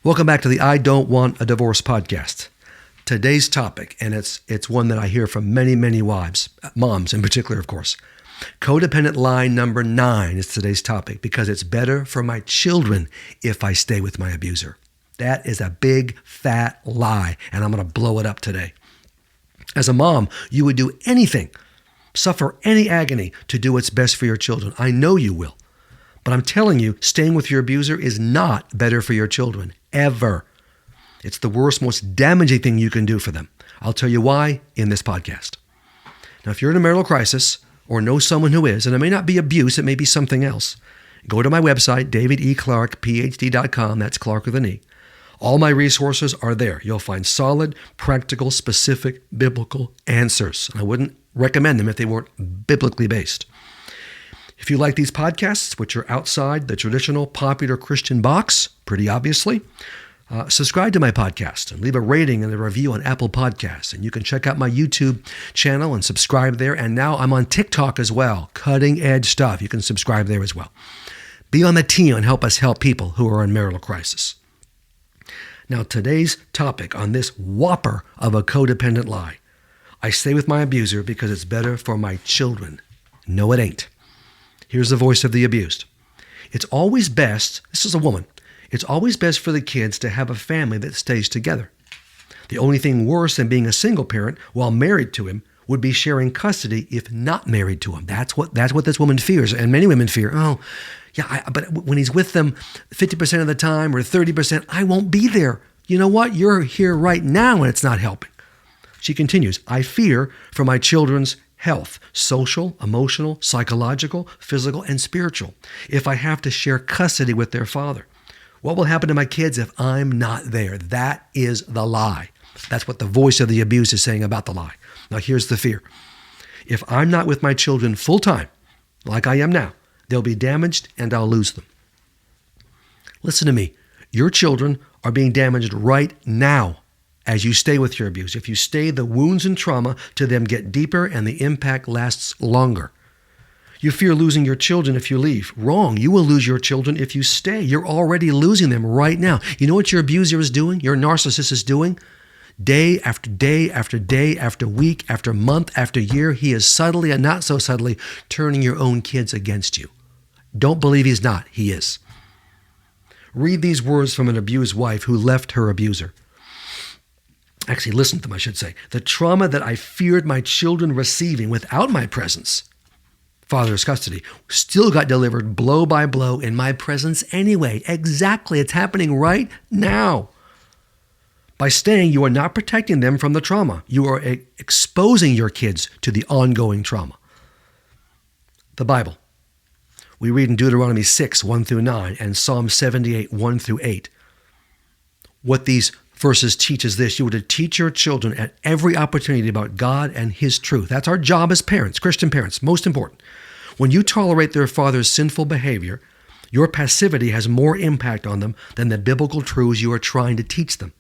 Welcome back to the I Don't Want a Divorce podcast. Today's topic, and it's one that I hear from many wives, moms in particular, of course. Codependent lie number 9 is today's topic because it's better for my children if I stay with my abuser. That is a big, fat lie, and I'm going to blow it up today. As a mom, you would do anything, suffer any agony to do what's best for your children. I know you will. But I'm telling you, staying with your abuser is not better for your children, ever. It's the worst, most damaging thing you can do for them. I'll tell you why in this podcast. Now, if you're in a marital crisis or know someone who is, and it may not be abuse, it may be something else, go to my website, davideclarkephd.com. That's Clarke with an E. All my resources are there. You'll find solid, practical, specific, biblical answers. I wouldn't recommend them if they weren't biblically based. If you like these podcasts, which are outside the traditional popular Christian box, pretty obviously, subscribe to my podcast and leave a rating and a review on Apple Podcasts. And you can check out my YouTube channel and subscribe there. And now I'm on TikTok as well, cutting edge stuff. You can subscribe there as well. Be on the team and help us help people who are in marital crisis. Now, today's topic on this whopper of a codependent lie. I stay with my abuser because it's better for my children. No, it ain't. Here's the voice of the abused. It's always best, this is a woman, it's always best for the kids to have a family that stays together. The only thing worse than being a single parent while married to him would be sharing custody if not married to him. That's what this woman fears. And many women fear, but when he's with them 50% of the time or 30%, I won't be there. You know what? You're here right now and it's not helping. She continues, I fear for my children's health, social, emotional, psychological, physical, and spiritual, if I have to share custody with their father. What will happen to my kids if I'm not there? That is the lie. That's what the voice of the abuse is saying about the lie. Now here's the fear. If I'm not with my children full time, like I am now, they'll be damaged and I'll lose them. Listen to me. Your children are being damaged right now as you stay with your abuse. If you stay, the wounds and trauma to them get deeper and the impact lasts longer. You fear losing your children if you leave. Wrong. You will lose your children if you stay. You're already losing them right now. You know what your abuser is doing? Your narcissist is doing? Day after day after day after week after month after year, he is subtly and not so subtly turning your own kids against you. Don't believe he's not. He is. Read these words from an abused wife who left her abuser. Actually, listen to them, I should say. The trauma that I feared my children receiving without my presence, father's custody, still got delivered blow by blow in my presence anyway. Exactly. It's happening right now. By staying, you are not protecting them from the trauma. You are exposing your kids to the ongoing trauma. The Bible. We read in Deuteronomy 6, 1 through 9, and Psalm 78, 1 through 8. What these verses teach is this: you are to teach your children at every opportunity about God and His truth. That's our job as parents, Christian parents, most important. When you tolerate their father's sinful behavior, your passivity has more impact on them than the biblical truths you are trying to teach them.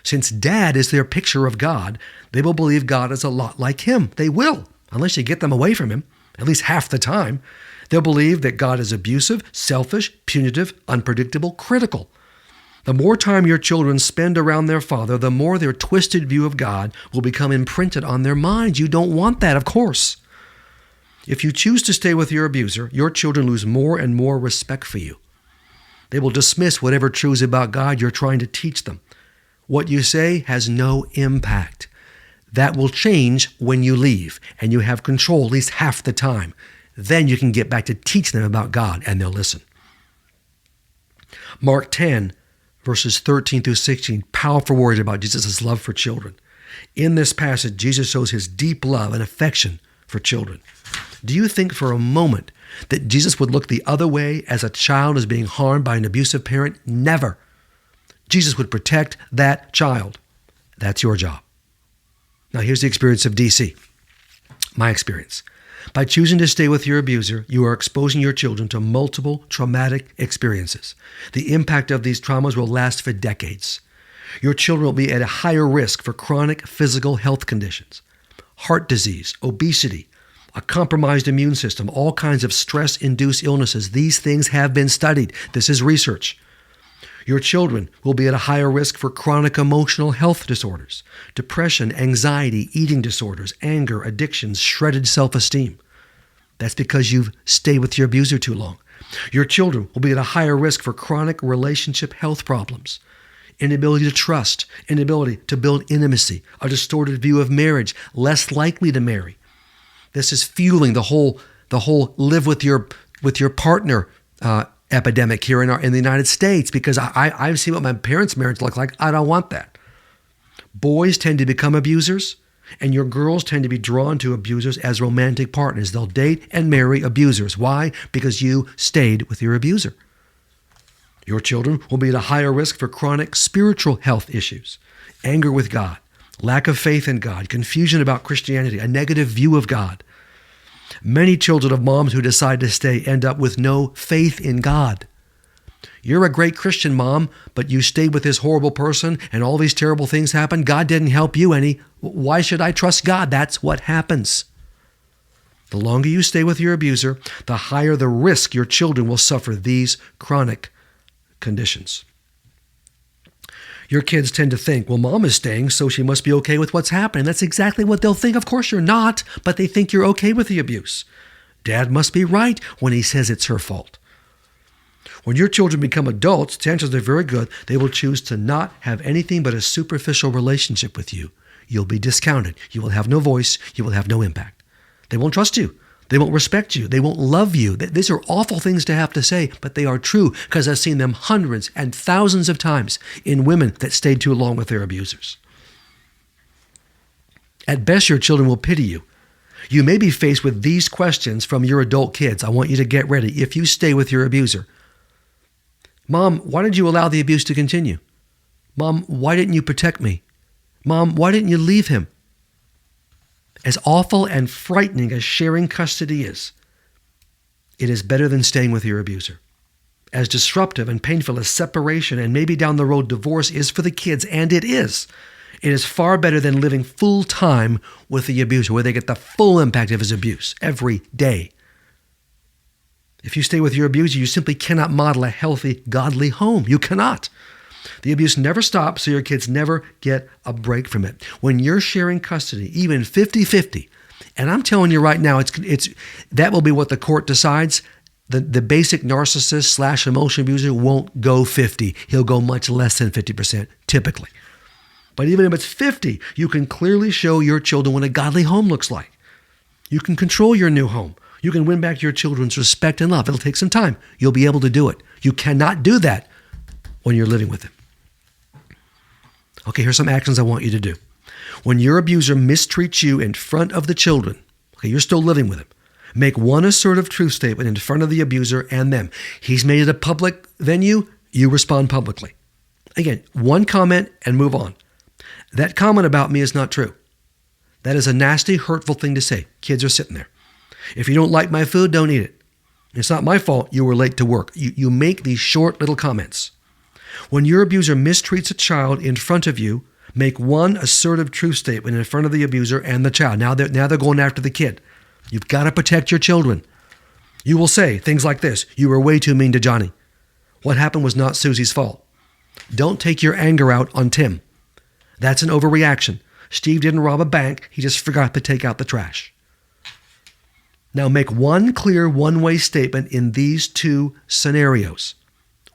Since dad is their picture of God, they will believe God is a lot like him. They will, unless you get them away from him, at least half the time. They'll believe that God is abusive, selfish, punitive, unpredictable, critical. The more time your children spend around their father, the more their twisted view of God will become imprinted on their minds. You don't want that, of course. If you choose to stay with your abuser, your children lose more and more respect for you. They will dismiss whatever truths about God you're trying to teach them. What you say has no impact. That will change when you leave and you have control at least half the time. Then you can get back to teaching them about God and they'll listen. Mark 10, verses 13 through 16, powerful words about Jesus' love for children. In this passage, Jesus shows his deep love and affection for children. Do you think for a moment that Jesus would look the other way as a child is being harmed by an abusive parent? Never. Jesus would protect that child. That's your job. Now here's the experience of DC. My experience. By choosing to stay with your abuser, you are exposing your children to multiple traumatic experiences. The impact of these traumas will last for decades. Your children will be at a higher risk for chronic physical health conditions, heart disease, obesity, a compromised immune system, all kinds of stress-induced illnesses. These things have been studied. This is research. Your children will be at a higher risk for chronic emotional health disorders, depression, anxiety, eating disorders, anger, addictions, shredded self-esteem. That's because you've stayed with your abuser too long. Your children will be at a higher risk for chronic relationship health problems, inability to trust, inability to build intimacy, a distorted view of marriage, less likely to marry. This is fueling the whole live with your partner epidemic here in the United States, because I've seen what my parents' marriage looked like. I don't want that. Boys tend to become abusers, and your girls tend to be drawn to abusers as romantic partners. They'll date and marry abusers. Why? Because you stayed with your abuser. Your children will be at a higher risk for chronic spiritual health issues, anger with God, lack of faith in God, confusion about Christianity, a negative view of God. Many children of moms who decide to stay end up with no faith in God. You're a great Christian mom, but you stayed with this horrible person and all these terrible things happen. God didn't help you any. Why should I trust God? That's what happens. The longer you stay with your abuser, the higher the risk your children will suffer these chronic conditions. Your kids tend to think, well, mom is staying, so she must be okay with what's happening. That's exactly what they'll think. Of course you're not, but they think you're okay with the abuse. Dad must be right when he says it's her fault. When your children become adults, chances are very good they will choose to not have anything but a superficial relationship with you. You'll be discounted. You will have no voice. You will have no impact. They won't trust you. They won't respect you. They won't love you. These are awful things to have to say, but they are true because I've seen them hundreds and thousands of times in women that stayed too long with their abusers. At best, your children will pity you. You may be faced with these questions from your adult kids. I want you to get ready if you stay with your abuser. Mom, why did you allow the abuse to continue? Mom, why didn't you protect me? Mom, why didn't you leave him? As awful and frightening as sharing custody is, it is better than staying with your abuser. As disruptive and painful as separation and maybe down the road divorce is for the kids, and it is far better than living full time with the abuser, where they get the full impact of his abuse every day. If you stay with your abuser, you simply cannot model a healthy, godly home. You cannot. The abuse never stops, so your kids never get a break from it. When you're sharing custody, even 50-50, and I'm telling you right now, it's that will be what the court decides. The basic narcissist / emotion abuser won't go 50. He'll go much less than 50%, typically. But even if it's 50, you can clearly show your children what a godly home looks like. You can control your new home. You can win back your children's respect and love. It'll take some time. You'll be able to do it. You cannot do that when you're living with him. Okay, here's some actions I want you to do. When your abuser mistreats you in front of the children, okay, you're still living with him, make one assertive truth statement in front of the abuser and them. He's made it a public venue, you respond publicly. Again, one comment and move on. That comment about me is not true. That is a nasty, hurtful thing to say. Kids are sitting there. If you don't like my food, don't eat it. It's not my fault you were late to work. You make these short little comments. When your abuser mistreats a child in front of you, make one assertive truth statement in front of the abuser and the child. Now they're going after the kid. You've got to protect your children. You will say things like this: you were way too mean to Johnny. What happened was not Susie's fault. Don't take your anger out on Tim. That's an overreaction. Steve didn't rob a bank. He just forgot to take out the trash. Now make one clear one-way statement in these two scenarios,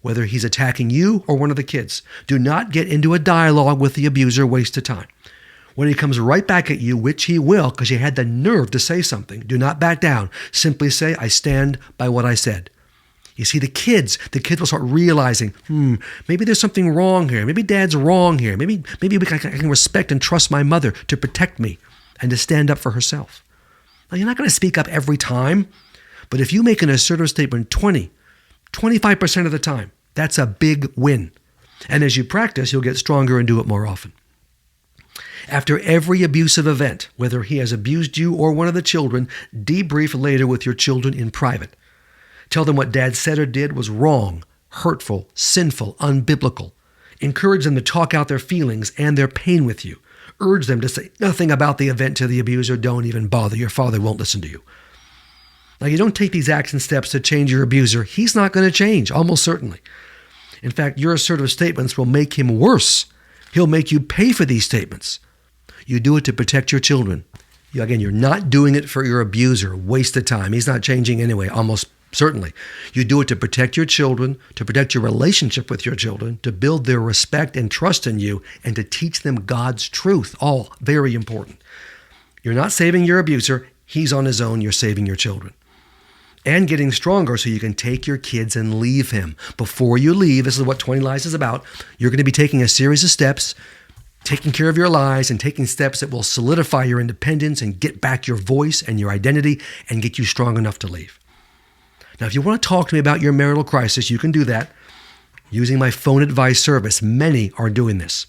whether he's attacking you or one of the kids. Do not get into a dialogue with the abuser, waste of time. When he comes right back at you, which he will because you had the nerve to say something, do not back down. Simply say, I stand by what I said. You see, the kids will start realizing, maybe there's something wrong here. Maybe dad's wrong here. Maybe I can respect and trust my mother to protect me and to stand up for herself. Now, you're not going to speak up every time, but if you make an assertive statement 25% of the time, that's a big win. And as you practice, you'll get stronger and do it more often. After every abusive event, whether he has abused you or one of the children, debrief later with your children in private. Tell them what dad said or did was wrong, hurtful, sinful, unbiblical. Encourage them to talk out their feelings and their pain with you. Urge them to say nothing about the event to the abuser. Don't even bother. Your father won't listen to you. Now, you don't take these action steps to change your abuser. He's not going to change, almost certainly. In fact, your assertive statements will make him worse. He'll make you pay for these statements. You do it to protect your children. Again, you're not doing it for your abuser. Waste of time. He's not changing anyway, almost certainly. You do it to protect your children, to protect your relationship with your children, to build their respect and trust in you, and to teach them God's truth. All very important. You're not saving your abuser. He's on his own. You're saving your children. And getting stronger so you can take your kids and leave him. Before you leave, this is what 20 Lies is about, you're going to be taking a series of steps, taking care of your lies and taking steps that will solidify your independence and get back your voice and your identity and get you strong enough to leave. Now, if you want to talk to me about your marital crisis, you can do that using my phone advice service. Many are doing this.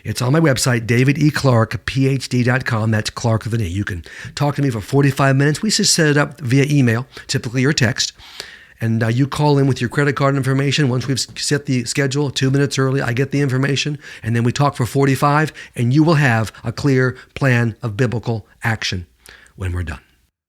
It's on my website, davideclarkephd.com. That's Clarke with an E. You can talk to me for 45 minutes. We just set it up via email, typically or text. And you call in with your credit card information. Once we've set the schedule 2 minutes early, I get the information, and then we talk for 45, and you will have a clear plan of biblical action when we're done.